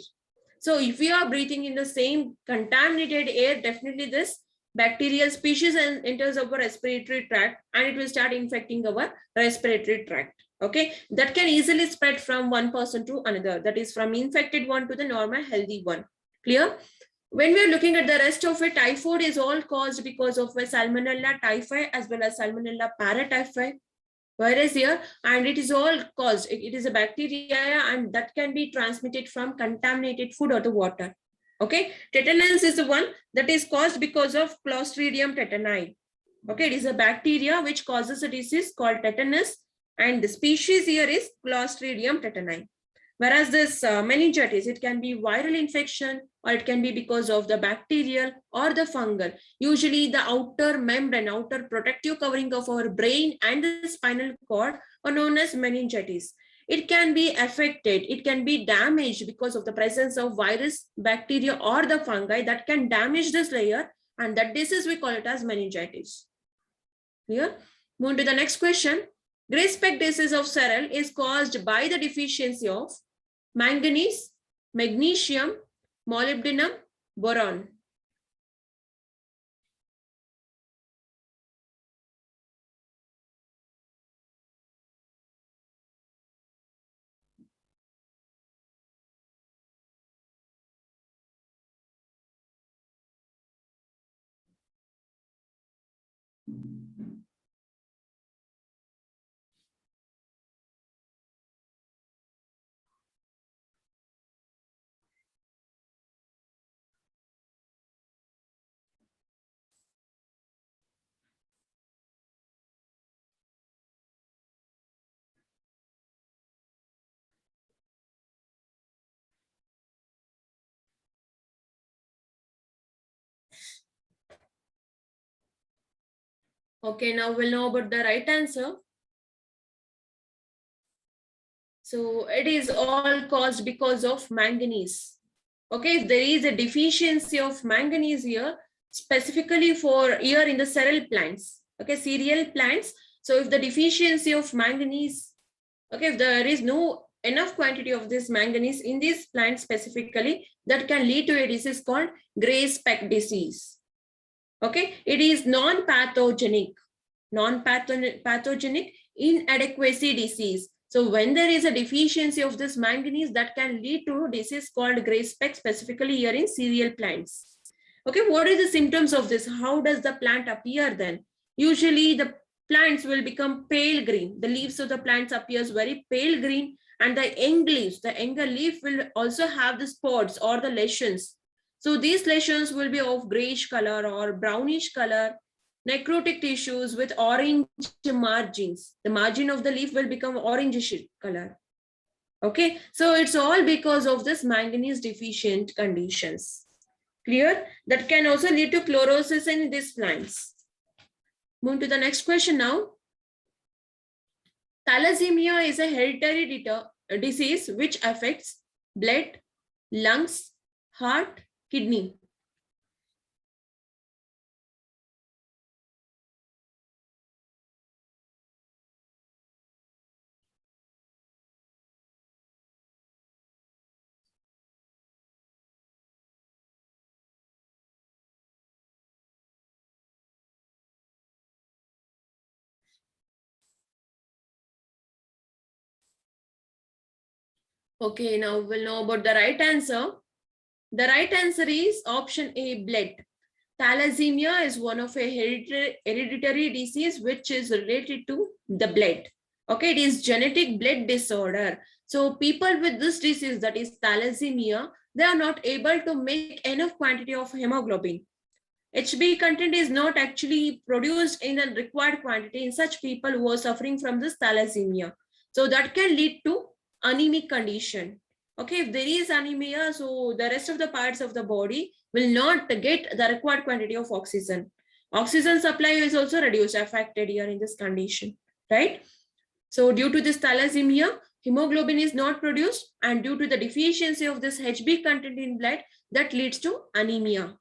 So if we are breathing in the same contaminated air, definitely this bacterial species enters our respiratory tract and it will start infecting our respiratory tract. Okay, that can easily spread from one person to another, that is from infected one to the normal healthy one. Clear? When we are looking at the rest of it, typhoid is all caused because of a Salmonella typhi as well as Salmonella paratyphi virus here, and it is all caused, it is a bacteria and that can be transmitted from contaminated food or the water. Okay, tetanus is the one that is caused because of Clostridium tetani. Okay, it is a bacteria which causes a disease called tetanus and the species here is Clostridium tetani. Whereas this meningitis, it can be viral infection or it can be because of the bacterial or the fungal. Usually the outer membrane, outer protective covering of our brain and the spinal cord are known as meningitis. It can be affected, it can be damaged because of the presence of virus, bacteria or the fungi that can damage this layer, and that disease we call it as meningitis. Clear? Moving to the next question. Gray-speck disease of Serral is caused by the deficiency of manganese, magnesium, molybdenum, boron. Okay, now we'll know about the right answer. So it is all caused because of manganese. Okay, if there is a deficiency of manganese here, specifically for here in the cereal plants, okay, cereal plants. So if the deficiency of manganese, okay, if there is no enough quantity of this manganese in these plants specifically, that can lead to a disease called gray speck disease. Okay, it is non-pathogenic inadequacy disease. So when there is a deficiency of this manganese, that can lead to disease called gray speck, specifically here in cereal plants. Okay, what are the symptoms of this? How does the plant appear then? Usually the plants will become pale green. The leaves of the plants appears very pale green, and the young leaves, the younger leaf will also have the spots or the lesions. So these lesions will be of grayish color or brownish color, necrotic tissues with orange margins. The margin of the leaf will become orangish color. Okay, so it's all because of this manganese deficient conditions. Clear? That can also lead to chlorosis in these plants. Move to the next question now. Thalassemia is a hereditary disease which affects blood, lungs, heart, kidney. Okay, now we'll know about the right answer. The right answer is option A, blood. Thalassemia is one of a hereditary disease which is related to the blood. Okay, it is genetic blood disorder. So people with this disease, that is thalassemia, they are not able to make enough quantity of hemoglobin. HB content is not actually produced in a required quantity in such people who are suffering from this thalassemia. So that can lead to anemic condition. Okay, if there is anemia, so the rest of the parts of the body will not get the required quantity of oxygen. Oxygen supply is also reduced, affected here in this condition, right? So due to this thalassemia, hemoglobin is not produced, and due to the deficiency of this HB content in blood, that leads to anemia.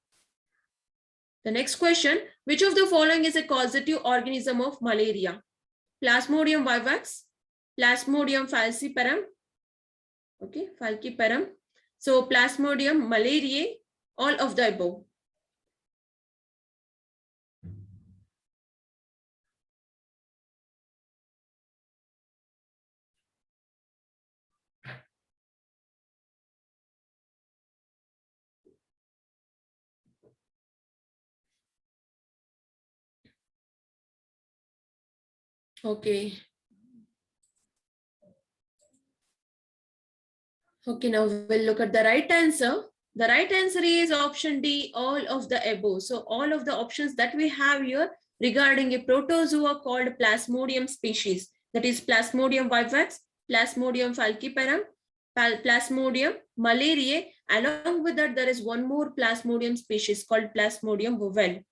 The next question, which of the following is a causative organism of malaria? Plasmodium vivax, Plasmodium falciparum, okay, falciparum. So Plasmodium malariae, all of the above. Okay. Okay, now we'll look at the right answer. The right answer is option D, all of the above. So all of the options that we have here regarding a protozoa called Plasmodium species, that is Plasmodium vivax, Plasmodium falciparum, Plasmodium malariae. Along with that, there is one more Plasmodium species called Plasmodium bovel.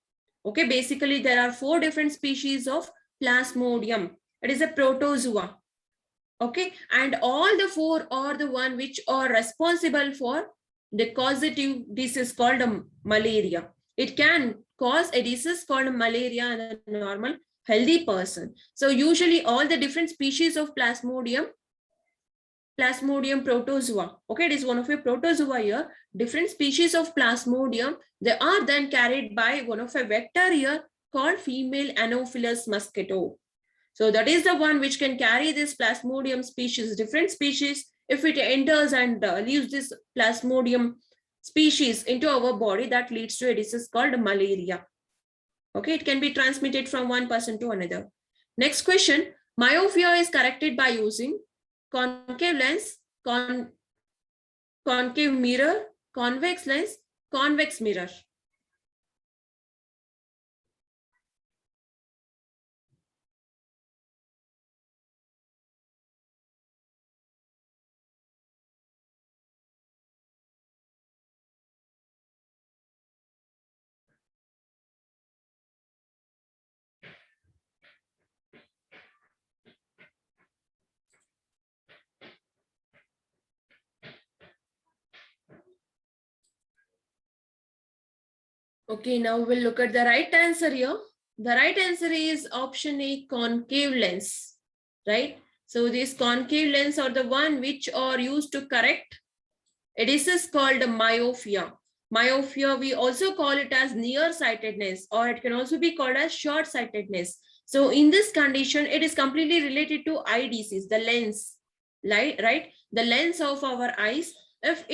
Okay, basically there are 4 different species of Plasmodium. It is a protozoa. Okay, and all the 4 are the one which are responsible for the causative disease called malaria. It can cause a disease called malaria in a normal healthy person. So usually all the different species of Plasmodium protozoa, okay, it is one of a protozoa here. Different species of Plasmodium, they are then carried by one of a vector here called female Anopheles mosquito. So that is the one which can carry this Plasmodium species, different species. If it enters and leaves this Plasmodium species into our body, that leads to a disease called malaria. Okay, it can be transmitted from one person to another. Next question, myopia is corrected by using concave lens, concave mirror, convex lens, convex mirror. Okay, now we'll look at the right answer here. The right answer is option A, concave lens, right? So these concave lens are the one which are used to correct a disease called myopia. Myopia, we also call it as nearsightedness, or it can also be called as short-sightedness. So in this condition, it is completely related to eye disease, the lens, right? The lens of our eyes, if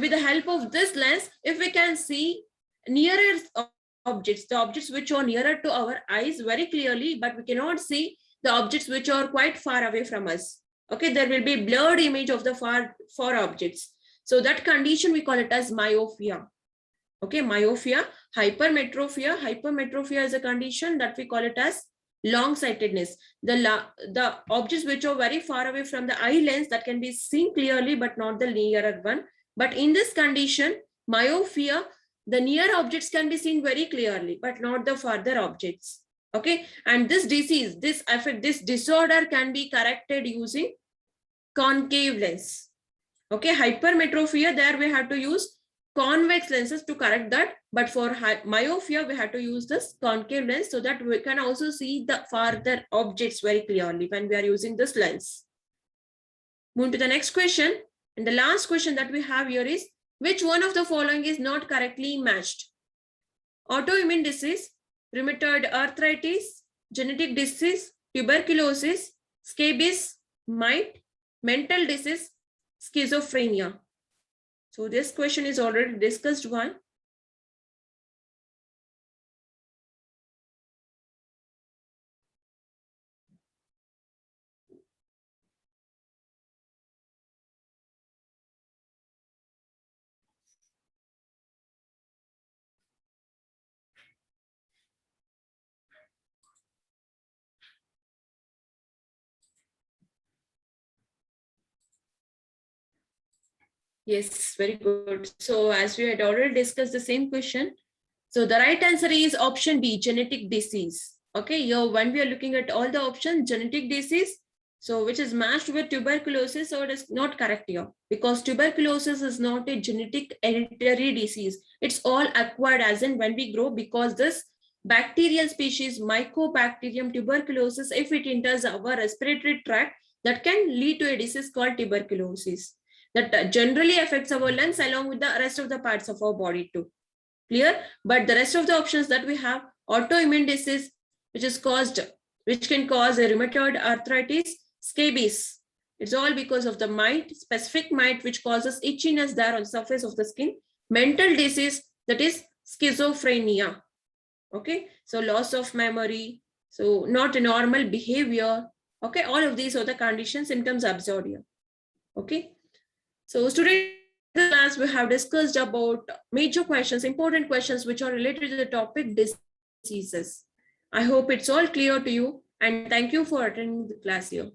with the help of this lens, if we can see nearer objects, the objects which are nearer to our eyes very clearly, but we cannot see the objects which are quite far away from us. Okay, there will be blurred image of the far objects. So that condition we call it as myopia. Okay, myopia. Hypermetropia is a condition that we call it as long-sightedness. The objects which are very far away from the eye lens that can be seen clearly, but not the nearer one. But in this condition, myopia, the near objects can be seen very clearly, but not the farther objects. Okay, and this disease, this disorder can be corrected using concave lens. Okay, hypermetropia, there we have to use convex lenses to correct that, but for myopia we have to use this concave lens so that we can also see the farther objects very clearly when we are using this lens. Move to the next question, and the last question that we have here is, which one of the following is not correctly matched? Autoimmune disease, rheumatoid arthritis, genetic disease, tuberculosis, scabies, mite, mental disease, schizophrenia. So this question is already discussed one. Yes, very good. So as we had already discussed the same question, so the right answer is option B, genetic disease. Okay, here when we are looking at all the options, genetic disease, so which is matched with tuberculosis, so it is not correct here because tuberculosis is not a genetic hereditary disease. It's all acquired as in when we grow, because this bacterial species, Mycobacterium tuberculosis, if it enters our respiratory tract, that can lead to a disease called tuberculosis that generally affects our lungs along with the rest of the parts of our body too. Clear? But the rest of the options that we have, autoimmune disease, which can cause a rheumatoid arthritis, scabies. It's all because of the mite, specific mite, which causes itchiness there on the surface of the skin. Mental disease, that is schizophrenia. Okay, so loss of memory, so not a normal behavior. Okay, all of these are the condition symptoms observed here. Okay, so today in the class we have discussed about major questions, important questions which are related to the topic diseases. I hope it's all clear to you, and thank you for attending the class here.